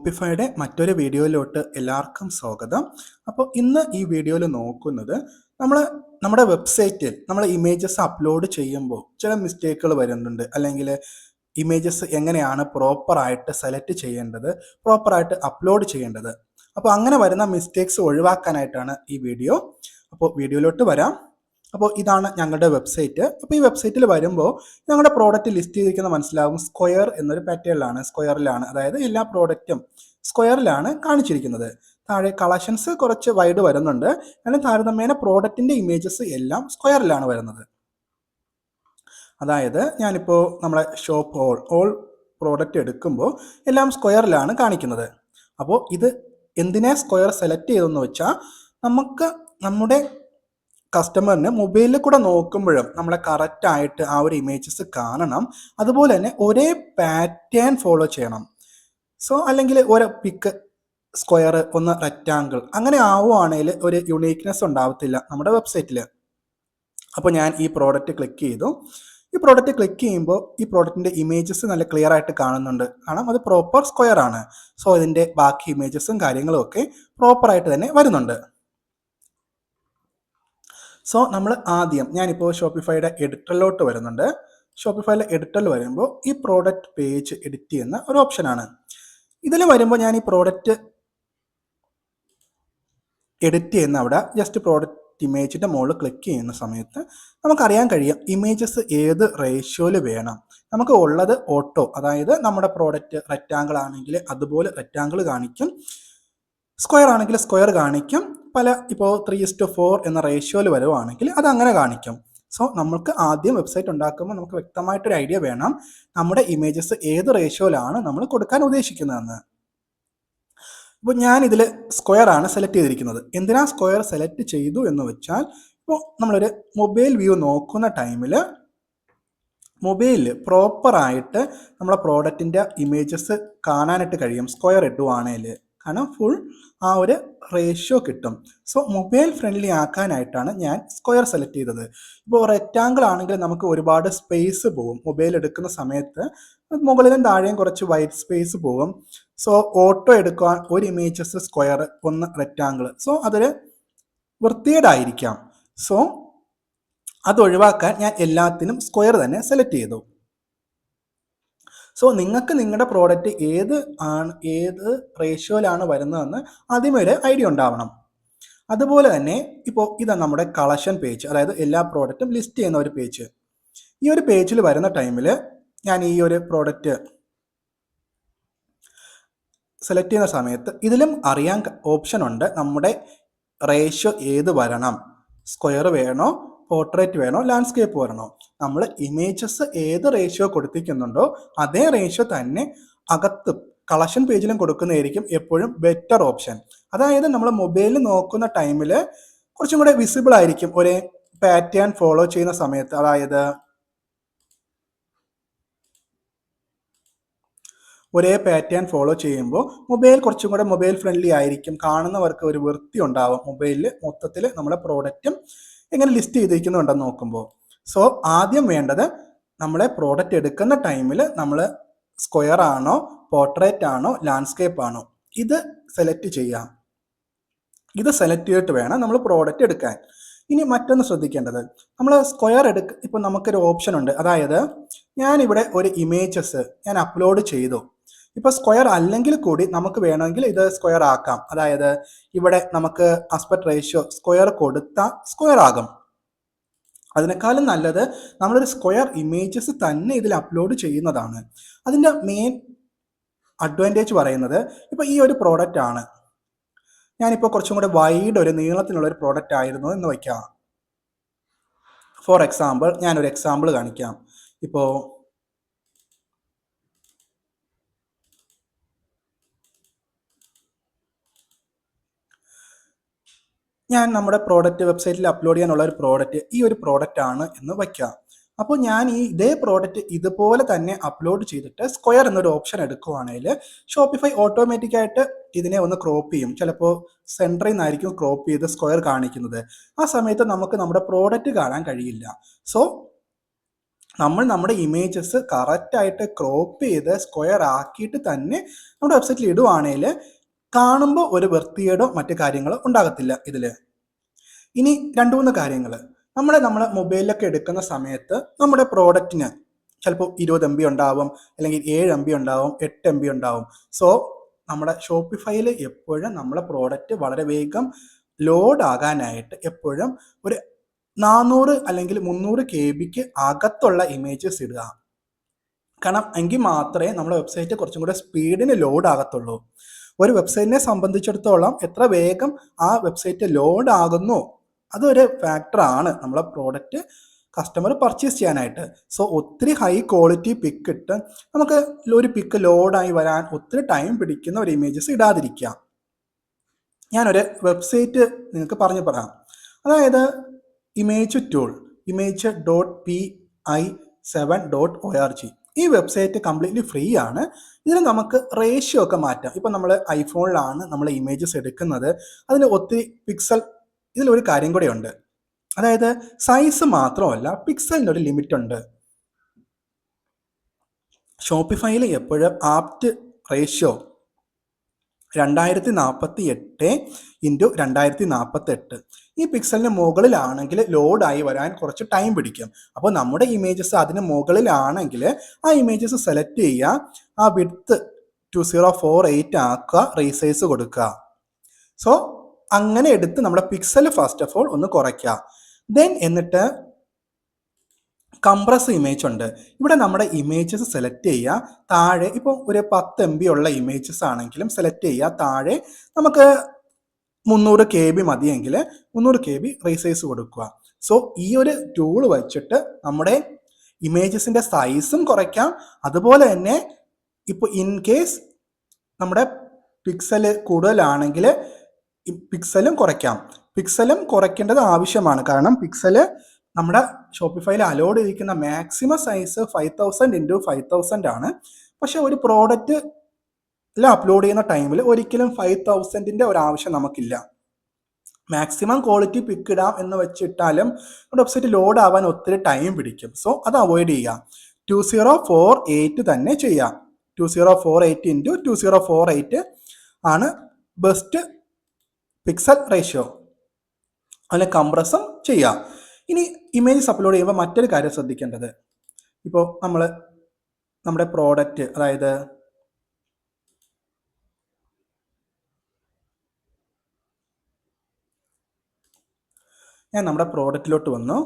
ഷോപ്പിഫൈയുടെ മറ്റൊരു വീഡിയോയിലോട്ട് എല്ലാവർക്കും സ്വാഗതം. അപ്പോൾ ഇന്ന് ഈ വീഡിയോയിൽ നോക്കുന്നത് നമ്മൾ നമ്മുടെ വെബ്സൈറ്റിൽ നമ്മൾ ഇമേജസ് അപ്ലോഡ് ചെയ്യുമ്പോൾ ചില മിസ്റ്റേക്കുകൾ വരുന്നുണ്ട്. അല്ലെങ്കിൽ ഇമേജസ് എങ്ങനെയാണ് പ്രോപ്പറായിട്ട് സെലക്ട് ചെയ്യേണ്ടത്, പ്രോപ്പറായിട്ട് അപ്ലോഡ് ചെയ്യേണ്ടത്. അപ്പോൾ അങ്ങനെ വരുന്ന മിസ്റ്റേക്സ് ഒഴിവാക്കാനായിട്ടാണ് ഈ വീഡിയോ. അപ്പോൾ വീഡിയോയിലോട്ട് വരാം. അപ്പോൾ ഇതാണ് ഞങ്ങളുടെ വെബ്സൈറ്റ്. അപ്പോൾ ഈ വെബ്സൈറ്റിൽ വരുമ്പോൾ ഞങ്ങളുടെ പ്രോഡക്റ്റ് ലിസ്റ്റ് ചെയ്തിരിക്കുന്ന മനസ്സിലാവും. സ്ക്വയർ എന്നൊരു പാറ്റേണിലാണ്, സ്ക്വയറിലാണ്, അതായത് എല്ലാ പ്രോഡക്റ്റും സ്ക്വയറിലാണ് കാണിച്ചിരിക്കുന്നത്. താഴെ കളക്ഷൻസ് കുറച്ച് വൈഡ് വരുന്നുണ്ട്, എന്നാൽ താരതമ്യേന പ്രോഡക്റ്റിൻ്റെ ഇമേജസ് എല്ലാം സ്ക്വയറിലാണ് വരുന്നത്. അതായത് ഞാനിപ്പോൾ നമ്മുടെ ഷോപ്പ് ഓൾ പ്രോഡക്റ്റ് എടുക്കുമ്പോൾ എല്ലാം സ്ക്വയറിലാണ് കാണിക്കുന്നത്. അപ്പോൾ ഇത് എന്തിനാ സ്ക്വയർ സെലക്ട് ചെയ്തതെന്ന് വെച്ചാൽ നമുക്ക് നമ്മുടെ കസ്റ്റമറിന് മൊബൈലിൽ കൂടെ നോക്കുമ്പോഴും നമ്മളെ കറക്റ്റായിട്ട് ആ ഒരു ഇമേജസ് കാണണം. അതുപോലെ തന്നെ ഒരേ പാറ്റേൺ ഫോളോ ചെയ്യണം. അല്ലെങ്കിൽ ഒരു പിക്ക് സ്ക്വയർ, ഒന്ന് റെക്റ്റാങ്കിൾ, അങ്ങനെ ആവുകയാണെങ്കിൽ ഒരു യുണീക്നെസ് ഉണ്ടാവത്തില്ല നമ്മുടെ വെബ്സൈറ്റിൽ. അപ്പോൾ ഞാൻ ഈ പ്രോഡക്റ്റ് ക്ലിക്ക് ചെയ്തു. ഈ പ്രോഡക്റ്റ് ക്ലിക്ക് ചെയ്യുമ്പോൾ ഈ പ്രോഡക്റ്റിൻ്റെ ഇമേജസ് നല്ല ക്ലിയർ ആയിട്ട് കാണുന്നുണ്ട്. കാരണം അത് പ്രോപ്പർ സ്ക്വയർ ആണ്. ഇതിൻ്റെ ബാക്കി ഇമേജസും കാര്യങ്ങളും ഒക്കെ പ്രോപ്പറായിട്ട് തന്നെ വരുന്നുണ്ട്. നമ്മൾ ആദ്യം ഞാനിപ്പോൾ ഷോപ്പിഫൈയുടെ എഡിറ്ററിലോട്ട് വരുന്നുണ്ട്. ഷോപ്പിഫൈയിലെ എഡിറ്ററിൽ വരുമ്പോൾ ഈ പ്രോഡക്റ്റ് പേജ് എഡിറ്റ് ചെയ്യുന്ന ഒരു ഓപ്ഷനാണ്. ഇതിൽ വരുമ്പോൾ ഞാൻ ഈ പ്രോഡക്റ്റ് എഡിറ്റ് ചെയ്യുന്ന അവിടെ ജസ്റ്റ് പ്രോഡക്റ്റ് ഇമേജിൻ്റെ മുകളിൽ ക്ലിക്ക് ചെയ്യുന്ന സമയത്ത് നമുക്കറിയാൻ കഴിയും ഇമേജസ് ഏത് റേഷ്യോയിൽ വേണം. നമുക്ക് ഉള്ളത് ഓട്ടോ, അതായത് നമ്മുടെ പ്രോഡക്റ്റ് റെക്റ്റാങ്കിൾ ആണെങ്കിൽ അതുപോലെ റെക്റ്റാങ്കിൾ കാണിക്കും, സ്ക്വയർ ആണെങ്കിൽ സ്ക്വയർ കാണിക്കും. ഇപ്പോൾ 3:4 എന്ന റേഷ്യോയിൽ വരുവാണെങ്കിൽ അത് അങ്ങനെ കാണിക്കും. നമുക്ക് ആദ്യം വെബ്സൈറ്റ് ഉണ്ടാക്കുമ്പോൾ നമുക്ക് വ്യക്തമായിട്ടൊരു ഐഡിയ വേണം നമ്മുടെ ഇമേജസ് ഏത് റേഷ്യോയിലാണ് നമ്മൾ കൊടുക്കാൻ ഉദ്ദേശിക്കുന്നതെന്ന്. ഇപ്പോൾ ഞാൻ ഇതിൽ സ്ക്വയർ ആണ് സെലക്ട് ചെയ്തിരിക്കുന്നത്. എന്തിനാ സ്ക്വയർ സെലക്ട് ചെയ്തു എന്ന് വെച്ചാൽ, ഇപ്പോൾ നമ്മളൊരു മൊബൈൽ വ്യൂ നോക്കുന്ന ടൈമിൽ മൊബൈലിൽ പ്രോപ്പറായിട്ട് നമ്മളെ പ്രോഡക്റ്റിൻ്റെ ഇമേജസ് കാണാനായിട്ട് കഴിയും സ്ക്വയർ ഇടുവാണെങ്കിൽ. കാരണം ഫുൾ ആ ഒരു റേഷ്യോ കിട്ടും. മൊബൈൽ ഫ്രണ്ട്ലി ആക്കാനായിട്ടാണ് ഞാൻ സ്ക്വയർ സെലക്ട് ചെയ്തത്. ഇപ്പോൾ റെക്റ്റാങ്കിൾ ആണെങ്കിൽ നമുക്ക് ഒരുപാട് സ്പേസ് പോകും. മൊബൈൽ എടുക്കുന്ന സമയത്ത് മുകളിലും താഴെയും കുറച്ച് വൈറ്റ് സ്പേസ് പോകും. ഓട്ടോ എടുക്കാൻ ഒരു ഇമേജസ് സ്ക്വയർ, ഒന്ന് റെക്റ്റാങ്കിൾ, അതൊരു വൃത്തികേടായിരിക്കാം. അത് ഒഴിവാക്കാൻ ഞാൻ എല്ലാത്തിനും സ്ക്വയർ തന്നെ സെലക്ട് ചെയ്തു. നിങ്ങൾക്ക് നിങ്ങളുടെ പ്രോഡക്റ്റ് ഏത് റേഷ്യോയിലാണ് വരുന്നതെന്ന് ആദ്യമേ ഒരു ഐഡിയ ഉണ്ടാവണം. അതുപോലെ തന്നെ ഇപ്പോൾ ഇതാണ് നമ്മുടെ കളക്ഷൻ പേജ്, അതായത് എല്ലാ പ്രോഡക്റ്റും ലിസ്റ്റ് ചെയ്യുന്ന ഒരു പേജ്. ഈ ഒരു പേജിൽ വരുന്ന ടൈമിൽ ഞാൻ ഈ ഒരു പ്രോഡക്റ്റ് സെലക്ട് ചെയ്യുന്ന സമയത്ത് ഇതിലും അറിയാൻ ഓപ്ഷൻ ഉണ്ട്. നമ്മുടെ റേഷ്യോ ഏത് വരണം, സ്ക്വയർ വേണോ, പോർട്രേറ്റ് വേണോ, ലാൻഡ്സ്കേപ്പ് വരണോ. നമ്മൾ ഇമേജസ് ഏത് റേഷ്യോ കൊടുത്തിരിക്കുന്നുണ്ടോ അതേ റേഷ്യോ തന്നെ അകത്ത് കളക്ഷൻ പേജിലും കൊടുക്കുന്നതായിരിക്കും എപ്പോഴും ബെറ്റർ ഓപ്ഷൻ. അതായത് നമ്മൾ മൊബൈലിൽ നോക്കുന്ന ടൈമിൽ കുറച്ചും കൂടെ വിസിബിൾ ആയിരിക്കും ഒരേ പാറ്റേൺ ഫോളോ ചെയ്യുന്ന സമയത്ത്. അതായത് ഒരേ പാറ്റേൺ ഫോളോ ചെയ്യുമ്പോൾ മൊബൈൽ കുറച്ചും കൂടെ മൊബൈൽ ഫ്രണ്ട്ലി ആയിരിക്കും. കാണുന്നവർക്ക് ഒരു വൃത്തി ഉണ്ടാവും മൊബൈലിൽ മൊത്തത്തിൽ നമ്മുടെ പ്രോഡക്റ്റും എങ്ങനെ ലിസ്റ്റ് ചെയ്തിരിക്കുന്നുണ്ടെന്ന് നോക്കുമ്പോൾ. ആദ്യം വേണ്ടത് നമ്മളെ പ്രോഡക്റ്റ് എടുക്കുന്ന ടൈമിൽ നമ്മൾ സ്ക്വയർ ആണോ, പോർട്രേറ്റ് ആണോ, ലാൻഡ്സ്കേപ്പ് ആണോ, ഇത് സെലക്ട് ചെയ്യാം. ഇത് സെലക്ട് ചെയ്തിട്ട് വേണം നമ്മൾ പ്രോഡക്റ്റ് എടുക്കാൻ. ഇനി മറ്റൊന്ന് ശ്രദ്ധിക്കേണ്ടത്, നമ്മൾ സ്ക്വയർ ഇപ്പോൾ നമുക്കൊരു ഓപ്ഷൻ ഉണ്ട്. അതായത് ഞാനിവിടെ ഒരു ഇമേജസ് ഞാൻ അപ്ലോഡ് ചെയ്തു. ഇപ്പോൾ സ്ക്വയർ അല്ലെങ്കിൽ കൂടി നമുക്ക് വേണമെങ്കിൽ ഇത് സ്ക്വയർ ആക്കാം. അതായത് ഇവിടെ നമുക്ക് ആസ്പെക്ട് റേഷ്യോ സ്ക്വയർ കൊടുത്താൽ സ്ക്വയർ ആകും. അതിനേക്കാളും നല്ലത് നമ്മളൊരു സ്ക്വയർ ഇമേജസ് തന്നെ ഇതിൽ അപ്ലോഡ് ചെയ്യുന്നതാണ്. അതിൻ്റെ മെയിൻ അഡ്വാൻറ്റേജ് പറയുന്നത്, ഇപ്പോൾ ഈ ഒരു പ്രോഡക്റ്റ് ആണ്, ഞാനിപ്പോൾ കുറച്ചും കൂടെ വൈഡ് ഒരു നീളത്തിനുള്ളൊരു പ്രോഡക്റ്റ് ആയിരുന്നു എന്ന് വയ്ക്കാം. ഫോർ എക്സാമ്പിൾ ഞാനൊരു എക്സാമ്പിൾ കാണിക്കാം. ഇപ്പോൾ ഞാൻ നമ്മുടെ പ്രോഡക്റ്റ് വെബ്സൈറ്റിൽ അപ്ലോഡ് ചെയ്യാനുള്ള ഒരു പ്രോഡക്റ്റ് ഈ ഒരു പ്രോഡക്റ്റ് ആണ് എന്ന് വയ്ക്കാം. അപ്പോൾ ഞാൻ ഇതേ പ്രോഡക്റ്റ് ഇതുപോലെ തന്നെ അപ്ലോഡ് ചെയ്തിട്ട് സ്ക്വയർ എന്നൊരു ഓപ്ഷൻ എടുക്കുവാണെങ്കിൽ ഷോപ്പിഫൈ ഓട്ടോമാറ്റിക്കായിട്ട് ഇതിനെ ഒന്ന് ക്രോപ്പ് ചെയ്യും. ചിലപ്പോൾ സെൻറ്ററിൽ നിന്നായിരിക്കും ക്രോപ്പ് ചെയ്ത് സ്ക്വയർ കാണിക്കുന്നത്. ആ സമയത്ത് നമുക്ക് നമ്മുടെ പ്രോഡക്റ്റ് കാണാൻ കഴിയില്ല. നമ്മൾ നമ്മുടെ ഇമേജസ് കറക്റ്റായിട്ട് ക്രോപ്പ് ചെയ്ത് സ്ക്വയർ ആക്കിയിട്ട് തന്നെ നമ്മുടെ വെബ്സൈറ്റിൽ ഇടുവാണെങ്കിൽ കാണുമ്പോൾ ഒരു വൃത്തികേടോ മറ്റു കാര്യങ്ങളോ ഉണ്ടാകത്തില്ല ഇതിൽ. ഇനി 2-3 കാര്യങ്ങൾ നമ്മൾ മൊബൈലിലൊക്കെ എടുക്കുന്ന സമയത്ത് നമ്മുടെ പ്രോഡക്റ്റിന് ചിലപ്പോൾ 20 MB ഉണ്ടാവും, അല്ലെങ്കിൽ 7 MB ഉണ്ടാവും, 8 MB ഉണ്ടാവും. സോ നമ്മുടെ ഷോപ്പിഫൈയിൽ എപ്പോഴും നമ്മളെ പ്രോഡക്റ്റ് വളരെ വേഗം ലോഡ് ആകാനായിട്ട് എപ്പോഴും ഒരു 400 അല്ലെങ്കിൽ 300 KB അകത്തുള്ള ഇമേജസ് ഇടുക. കാരണം എങ്കിൽ മാത്രമേ നമ്മുടെ വെബ്സൈറ്റ് കുറച്ചും കൂടെ സ്പീഡിന് ലോഡ് ആകത്തുള്ളൂ. ഒരു വെബ്സൈറ്റിനെ സംബന്ധിച്ചിടത്തോളം എത്ര വേഗം ആ വെബ്സൈറ്റ് ലോഡ് ആകുന്നു അതൊരു ഫാക്ടറാണ് നമ്മളെ പ്രോഡക്റ്റ് കസ്റ്റമർ പർച്ചേസ് ചെയ്യാനായിട്ട്. സോ ഒത്തിരി ഹൈ ക്വാളിറ്റി പിക്ക് ഇട്ട് നമുക്ക് ഒരു പിക്ക് ലോഡായി വരാൻ ഒത്തിരി ടൈം പിടിക്കുന്ന ഒരു ഇമേജസ് ഇടാതിരിക്കുക. ഞാനൊരു വെബ്സൈറ്റ് നിങ്ങൾക്ക് പറഞ്ഞു പറയാം. അതായത് ഇമേജ് ടൂൾ, image.pi7.org. ഈ വെബ്സൈറ്റ് കംപ്ലീറ്റ്ലി ഫ്രീ ആണ്. ഇതിൽ നമുക്ക് റേഷ്യോ ഒക്കെ മാറ്റാം. ഇപ്പം നമ്മൾ ഐഫോണിലാണ് നമ്മൾ ഇമേജസ് എടുക്കുന്നത്, അതിന് ഒത്തിരി പിക്സൽ. ഇതിലൊരു കാര്യം കൂടെ ഉണ്ട്, അതായത് സൈസ് മാത്രമല്ല പിക്സലിനൊരു ലിമിറ്റ് ഉണ്ട്. ഷോപ്പിഫൈയിൽ എപ്പോഴും ആപ്റ്റ് റേഷ്യോ 2048x2048. ഈ പിക്സലിന് മുകളിലാണെങ്കിൽ ലോഡായി വരാൻ കുറച്ച് ടൈം പിടിക്കും. അപ്പോൾ നമ്മുടെ ഇമേജസ് അതിന് മുകളിലാണെങ്കിൽ ആ ഇമേജസ് സെലക്ട് ചെയ്യുക, ആ വിഡ്ത്ത് 2048 ആക്കുക, റീസൈസ് കൊടുക്കുക. സോ അങ്ങനെ എടുത്ത് നമ്മുടെ പിക്സൽ ഫസ്റ്റ് ഓഫ് ഓൾ ഒന്ന് കുറയ്ക്കുക. ദെൻ എന്നിട്ട് കംപ്രസ് ഇമേജ് ഉണ്ട്. ഇവിടെ നമ്മുടെ ഇമേജസ് സെലക്ട് ചെയ്യുക. താഴെ ഇപ്പോൾ ഒരു 10 MB ഉള്ള ഇമേജസ് ആണെങ്കിലും സെലക്ട് ചെയ്യുക. താഴെ നമുക്ക് 300 KB മതിയെങ്കിൽ 300 KB റീസൈസ് കൊടുക്കുക. സോ ഈ ഒരു ടൂൾ വെച്ചിട്ട് നമ്മുടെ ഇമേജസിൻ്റെ സൈസും കുറയ്ക്കാം. അതുപോലെ തന്നെ ഇപ്പോൾ ഇൻ കേസ് നമ്മുടെ പിക്സല് കൂടുതലാണെങ്കിൽ പിക്സലും കുറയ്ക്കാം. പിക്സലും കുറയ്ക്കേണ്ടത് ആവശ്യമാണ്. കാരണം പിക്സല് നമ്മുടെ ഷോപ്പിഫൈയിൽ അലോഡ് ചെയ്തിരിക്കുന്ന മാക്സിമം സൈസ് 5000x5000 ആണ്. പക്ഷെ ഒരു പ്രോഡക്റ്റ് അപ്ലോഡ് ചെയ്യുന്ന ടൈമിൽ ഒരിക്കലും 5000ൻ്റെ ഒരാവശ്യം നമുക്കില്ല. മാക്സിമം ക്വാളിറ്റി പിക്ക് ഇടാം എന്ന് വെച്ചിട്ടാലും നമ്മുടെ വെബ്സൈറ്റ് ലോഡ് ആവാൻ ഒത്തിരി ടൈം പിടിക്കും. സോ അത് അവോയ്ഡ് ചെയ്യുക. 2048 തന്നെ ചെയ്യാം. 2048x2048 ആണ് ബെസ്റ്റ് പിക്സൽ റേഷ്യോ. അതിൽ കംപ്രസും ചെയ്യാം. ഇനി ഇമേജസ് അപ്ലോഡ് ചെയ്യുമ്പോൾ മറ്റൊരു കാര്യം ശ്രദ്ധിക്കേണ്ടത്, ഇപ്പോൾ നമ്മുടെ പ്രോഡക്റ്റ്, അതായത് ഞാൻ നമ്മുടെ പ്രോഡക്റ്റിലോട്ട് വന്നു.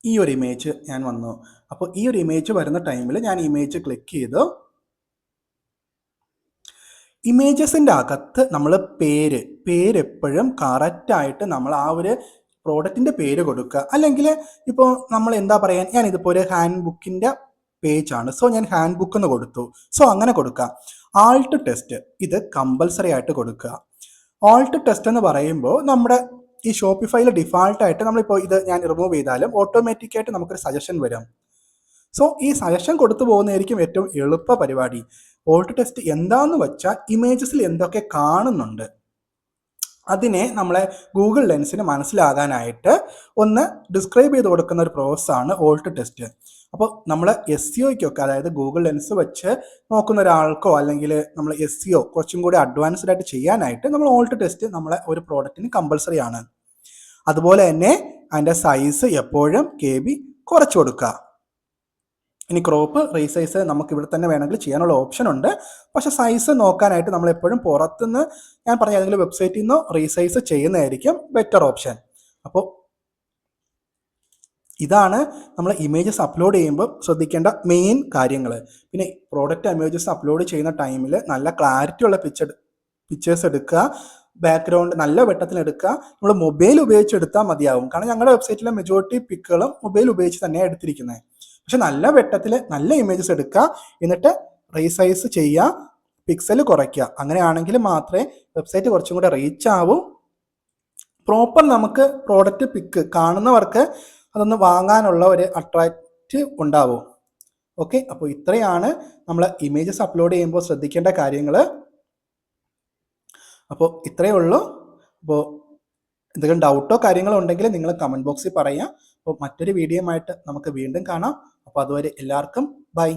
ഈ ഒരു ഇമേജ് ഞാൻ വന്നു. അപ്പോൾ ഈ ഒരു ഇമേജ് വരുന്ന ടൈമിൽ ഞാൻ ഇമേജ് ക്ലിക്ക് ചെയ്തു. ഇമേജസിൻ്റെ അകത്ത് നമ്മൾ പേരെപ്പോഴും കറക്റ്റായിട്ട് നമ്മൾ ആ ഒരു പ്രോഡക്റ്റിൻ്റെ പേര് കൊടുക്കുക. അല്ലെങ്കിൽ ഇപ്പോൾ നമ്മൾ എന്താ പറയാൻ, ഞാനിതിപ്പോൾ ഒരു ഹാൻഡ് ബുക്കിൻ്റെ പേജാണ്. സോ ഞാൻ ഹാൻഡ് ബുക്ക് എന്ന് കൊടുത്തു. സോ അങ്ങനെ കൊടുക്കുക. ആൾട്ട് ടെസ്റ്റ് ഇത് കമ്പൽസറി ആയിട്ട് കൊടുക്കുക. ആൾട്ട് ടെസ്റ്റ് എന്ന് പറയുമ്പോൾ നമ്മുടെ ഈ ഷോപ്പിഫൈയിൽ ഡിഫാൾട്ടായിട്ട് നമ്മളിപ്പോൾ ഇത് ഞാൻ റിമൂവ് ചെയ്താലും ഓട്ടോമാറ്റിക്കായിട്ട് നമുക്കൊരു സജഷൻ വരും. സോ ഈ സജഷൻ കൊടുത്തു പോകുന്നതായിരിക്കും ഏറ്റവും എളുപ്പ പരിപാടി. ഓൾട്ട് ടെസ്റ്റ് എന്താണെന്ന് വെച്ചാൽ ഇമേജസിൽ എന്തൊക്കെ കാണുന്നുണ്ട് അതിനെ നമ്മളെ ഗൂഗിൾ ലെൻസിന് മനസ്സിലാകാനായിട്ട് ഒന്ന് ഡിസ്ക്രൈബ് ചെയ്ത് കൊടുക്കുന്ന ഒരു പ്രോസസ്സാണ് ഓൾട്ട് ടെസ്റ്റ്. അപ്പോൾ നമ്മൾ SEOയ്ക്കൊക്കെ, അതായത് ഗൂഗിൾ ലെൻസ് വെച്ച് നോക്കുന്ന ഒരാൾക്കോ അല്ലെങ്കിൽ നമ്മൾ SEO കുറച്ചും കൂടി അഡ്വാൻസ്ഡ് ആയിട്ട് ചെയ്യാനായിട്ട് നമ്മൾ ഓൾട്ട് ടെസ്റ്റ് നമ്മളെ ഒരു പ്രോഡക്റ്റിന് കമ്പൽസറി ആണ്. അതുപോലെ തന്നെ അതിൻ്റെ സൈസ് എപ്പോഴും KB കുറച്ച് കൊടുക്കുക. ഇനി ക്രോപ്പ്, റീസൈസ് നമുക്ക് ഇവിടെ തന്നെ വേണമെങ്കിൽ ചെയ്യാനുള്ള ഓപ്ഷൻ ഉണ്ട്. പക്ഷേ സൈസ് നോക്കാനായിട്ട് നമ്മൾ എപ്പോഴും പുറത്തുനിന്ന്, ഞാൻ പറഞ്ഞ ഏതെങ്കിലും വെബ്സൈറ്റിൽ നിന്നോ റീസൈസ് ചെയ്യുന്നതായിരിക്കും ബെറ്റർ ഓപ്ഷൻ. അപ്പോൾ ഇതാണ് നമ്മൾ ഇമേജസ് അപ്ലോഡ് ചെയ്യുമ്പോൾ ശ്രദ്ധിക്കേണ്ട മെയിൻ കാര്യങ്ങൾ. പിന്നെ പ്രോഡക്റ്റ് ഇമേജസ് അപ്ലോഡ് ചെയ്യുന്ന ടൈമിൽ നല്ല ക്ലാരിറ്റി ഉള്ള പിക്ചേഴ്സ് എടുക്കുക. ബാക്ക്ഗ്രൗണ്ട് നല്ല വെട്ടത്തിൽ എടുക്കുക. നമ്മൾ മൊബൈൽ ഉപയോഗിച്ച് എടുത്താൽ മതിയാവും. കാരണം ഞങ്ങളുടെ വെബ്സൈറ്റിലെ മെജോറിറ്റി പിക്കുകളും മൊബൈൽ ഉപയോഗിച്ച് തന്നെയാണ് എടുത്തിരിക്കുന്നത്. പക്ഷെ നല്ല വെട്ടത്തിൽ നല്ല ഇമേജസ് എടുക്കുക, എന്നിട്ട് റീസൈസ് ചെയ്യുക, പിക്സൽ കുറയ്ക്കുക. അങ്ങനെയാണെങ്കിൽ മാത്രമേ വെബ്സൈറ്റ് കുറച്ചും കൂടെ റീച്ച് ആവും. പ്രോപ്പർ നമുക്ക് പ്രോഡക്റ്റ് പിക്ക് കാണുന്നവർക്ക് അതൊന്ന് വാങ്ങാനുള്ള ഒരു അട്രാക്റ്റീവ് ഉണ്ടാവും. ഓക്കെ, അപ്പോൾ ഇത്രയാണ് നമ്മൾ ഇമേജസ് അപ്ലോഡ് ചെയ്യുമ്പോൾ ശ്രദ്ധിക്കേണ്ട കാര്യങ്ങൾ. അപ്പോൾ ഇത്രയേ ഉള്ളൂ. അപ്പോൾ എന്തെങ്കിലും ഡൗട്ടോ കാര്യങ്ങളോ ഉണ്ടെങ്കിൽ നിങ്ങൾ കമൻറ്റ് ബോക്സിൽ പറയാം. അപ്പോൾ മറ്റൊരു വീഡിയോയുമായിട്ട് നമുക്ക് വീണ്ടും കാണാം. അപ്പോൾ അതുവരെ എല്ലാവർക്കും ബൈ.